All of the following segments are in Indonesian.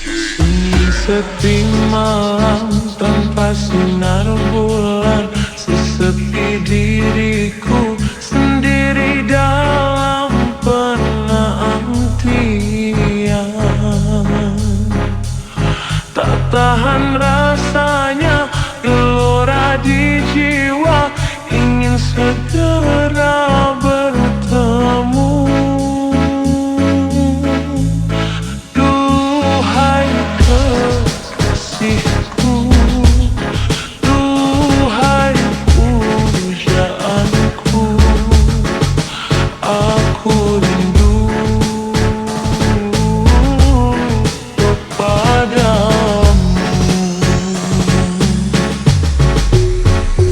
Sunyi sepi malam tanpa sinar bulan, sesepi diriku sendiri dalam penantian. Tak tahan rasanya gelora di jiwa, ingin segera bertemu. Duhai kekasihku, duhai pujaanku, aku rindu kepadamu.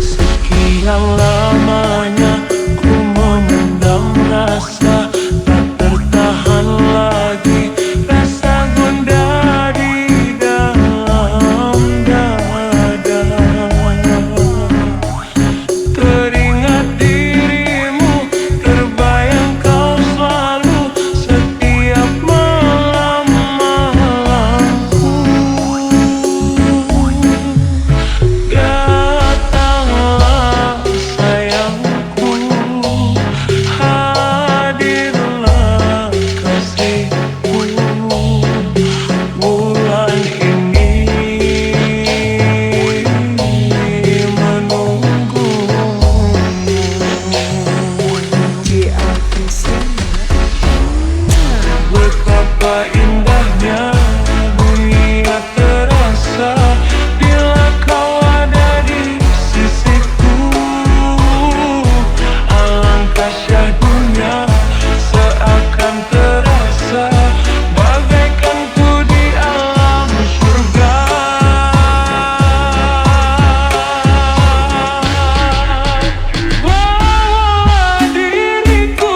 Sekian lamanya ku memendam rasa, tak tertahan lagi rasa gundah di dalam dada. Teringat dirimu, terbayang kau selalu setiap malam-malamku. Datanglah sayangku, hadirlah kasihku, bulan ini menunggu. Betapa indahnya dunia terasa bila kau ada di sisiku. Alangkah syahdunya seakan terasa, bagaikan ku di alam surga. Bawa diriku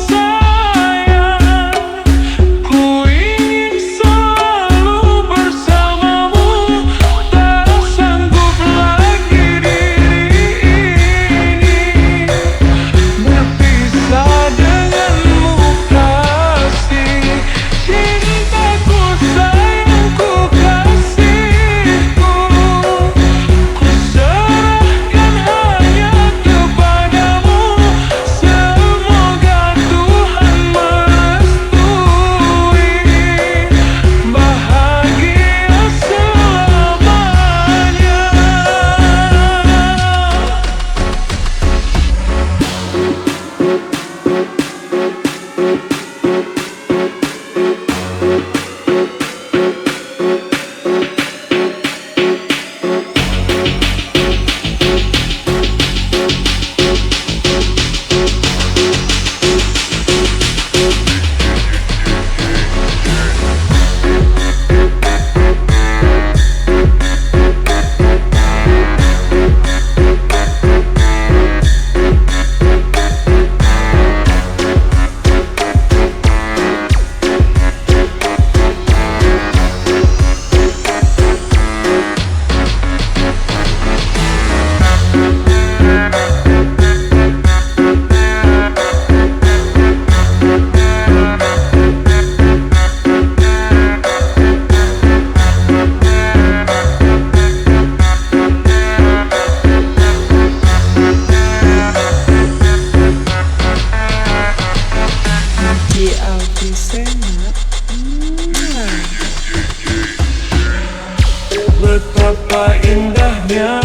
sayang, ku ingin selalu bersamamu. Tak sanggup lagi diri ini berpisah denganmu kasih. Cintaku sayangku kasihku, ku serahkan hanya kepadamu. Semoga Tuhan merestui, bahagia selamanya. Betapa indahnya